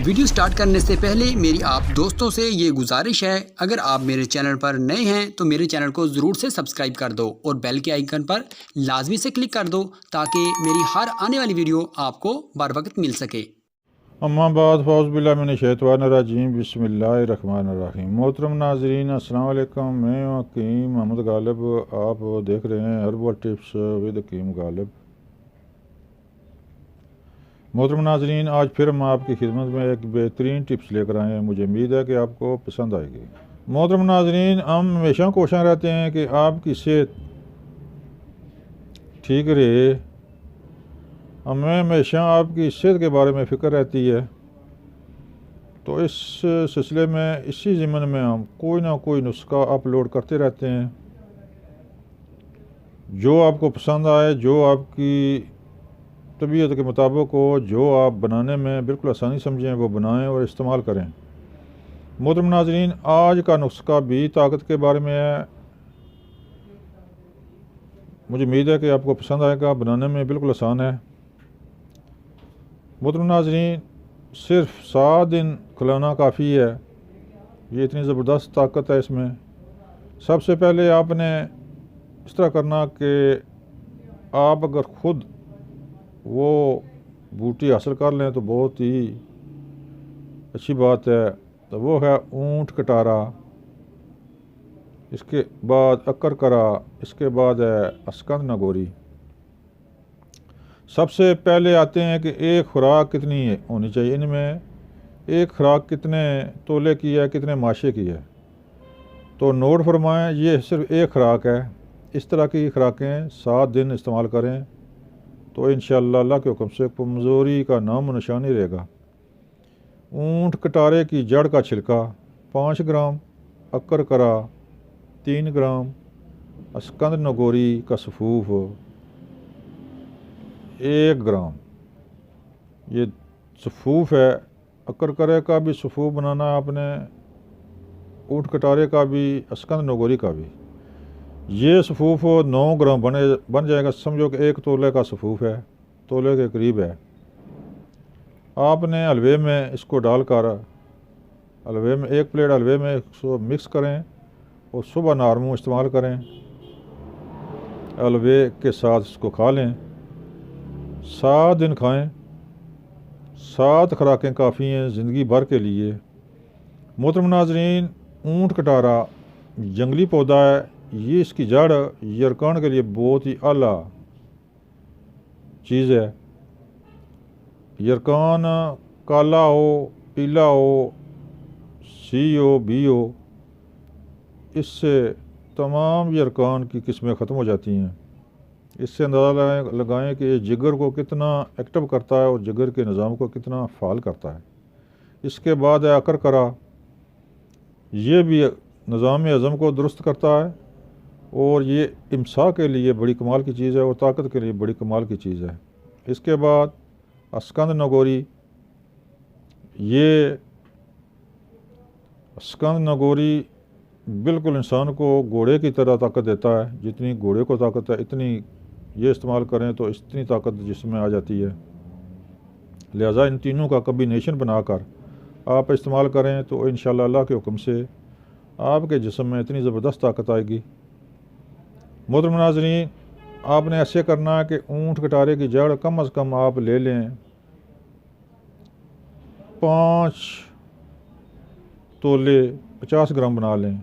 Video start करने से पहले मेरी आप दोस्तों से ये गुजारिश है, अगर आप मेरे चैनल पर नए हैं तो मेरे चैनल को ज़रूर से सब्सक्राइब कर दो और बेल के आइकन पर लाजमी से क्लिक कर दो ताकि मेरी हर आने वाली वीडियो आपको बर वक्त मिल सके। अम्माबाद फ़ौज़बिल्लाहिमिनश्शैतानिर्रजीम बिस्मिल्लाहिर्रहमानिर्रहीम। मोहतरम नाज़रीन अस्सलाम वालेकुम। मैं हकीम मोहम्मद गालिब, आप देख रहे हैं हर्बल टिप्स विद हकीम गालिब। मोहतरम नाज़रीन, आज फिर हम आपकी खिदमत में एक बेहतरीन टिप्स लेकर आए हैं। मुझे उम्मीद है कि आपको पसंद आएगी। मोहतरम नाज़रीन, हम हमेशा कोशिश रहते हैं कि आपकी सेहत ठीक रहे। हमें हमेशा आपकी सेहत के बारे में फ़िक्र रहती है, तो इस सिलसिले में इसी ज़िम्मन में हम कोई ना कोई नुस्खा अपलोड करते रहते हैं। जो आपको पसंद आए, जो आपकी तबीयत के मुताबिक हो, जो आप बनाने में बिल्कुल आसानी समझें, वो बनाएं और इस्तेमाल करें। मोहतरम नाज़रीन, आज का नुस्खा भी ताकत के बारे में है। मुझे उम्मीद है कि आपको पसंद आएगा। बनाने में बिल्कुल आसान है। मोहतरम नाज़रीन, सिर्फ 7 दिन खिलाना काफ़ी है। ये इतनी ज़बरदस्त ताकत है इसमें। सबसे पहले आपने इस तरह करना कि आप अगर ख़ुद वो बूटी हासिल कर लें तो बहुत ही अच्छी बात है। तो वो है ऊँट कटारा, इसके बाद अक्कर करा, इसके बाद है अस्कंद नगोरी। सबसे पहले आते हैं कि एक खुराक कितनी होनी चाहिए। इनमें एक खुराक कितने तोले की है, कितने माशे की है, तो नोट फरमाएं। ये सिर्फ एक खुराक है। इस तरह की खुराकें 7 दिन इस्तेमाल करें तो इंशाअल्लाह अल्लाह के हुक्म से कमज़ोरी का नाम निशान नहीं रहेगा। ऊँट कटारे की जड़ का छिलका 5 ग्राम, अक्कर करा 3 ग्राम, अस्कंद नगोरी का सफ़ूफ 1 ग्राम। ये सफ़ूफ है। अक्कर करे का भी सफ़ूफ बनाना है आपने, ऊँट कटारे का भी, अस्कंद नगोरी का भी। ये सफ़ूफ 9 ग्राम बन जाएगा। समझो कि 1 तोले का सफ़ूफ है, तोले के करीब है। आपने हलवे में इसको डालकर हलवे में 1 प्लेट हलवे में इसको मिक्स करें और सुबह नारमू इस्तेमाल करें। हलवे के साथ इसको खा लें। 7 दिन खाएं। 7 खुराकें काफ़ी हैं ज़िंदगी भर के लिए। मोहतरम नाज़रीन, ऊँट कटारा जंगली पौधा है। ये इसकी जड़ यरकान के लिए बहुत ही आला चीज़ है। यरकान काला हो, पीला हो, सी हो, बी हो, इससे तमाम यरकान की किस्में ख़त्म हो जाती हैं। इससे अंदाज़ा लगाएं कि ये जिगर को कितना एक्टिव करता है और जिगर के निज़ाम को कितना फ़ाल करता है। इसके बाद है अकर करा। ये भी निज़ाम हज़म को दुरुस्त करता है और ये इम्सा के लिए बड़ी कमाल की चीज़ है और ताकत के लिए बड़ी कमाल की चीज़ है। इसके बाद अस्कंद नगोरी। ये अस्कंद नगोरी बिल्कुल इंसान को घोड़े की तरह ताकत देता है। जितनी घोड़े को ताकत है, इतनी ये इस्तेमाल करें तो इतनी ताकत जिसमें आ जाती है। लिहाजा इन तीनों का कम्बिनेशन बनाकर आप इस्तेमाल करें तो इंशाअल्लाह अल्लाह के हुक्म से आपके जिस्म में इतनी ज़बरदस्त ताकत आएगी। मोहतरम नाज़रीन, आपने ऐसे करना है कि ऊँट कटारे की जड़ कम अज़ कम आप ले लें 5 तोले 50 ग्राम बना लें।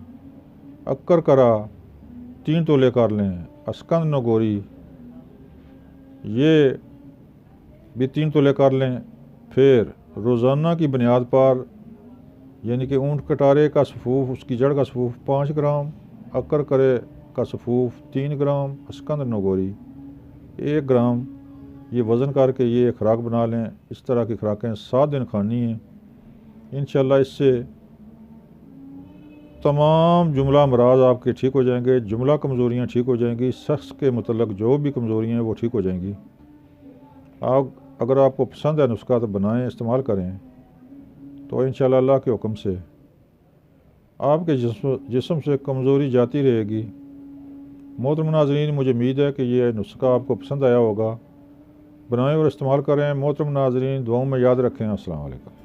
अक्कर करा 3 तोले कर लें। अस्कंद नगोरी ये भी 3 तोले कर लें। फिर रोज़ाना की बुनियाद पर यानी कि ऊँट कटारे का सफ़ूफ, उसकी जड़ का सफ़ूफ 5 ग्राम, अक्कर करे का सफ़ूफ 3 ग्राम, अस्कंद नगोरी 1 ग्राम, ये वज़न करके ये खुराक बना लें। इस तरह की खुराकें 7 दिन खानी हैं। इंशाअल्लाह इससे तमाम जुमला अमराज आपके ठीक हो जाएंगे। जुमला कमज़ोरियाँ ठीक हो जाएंगी। शख्स के मतलब जो भी कमज़ोरियाँ हैं वो ठीक हो जाएंगी। आप अगर आपको पसंद है नुस्खा तो बनाएं, इस्तेमाल करें तो इंशाअल्लाह अल्लाह के हुक्म से आपके जिस्म से कमज़ोरी जाती रहेगी। मोहतरम नाज़रीन, मुझे उम्मीद है कि ये नुस्खा आपको पसंद आया होगा। बनाएं और इस्तेमाल करें। मोहतरम नाज़रीन, दुआओं में याद रखें। अस्सलाम वालेकुम।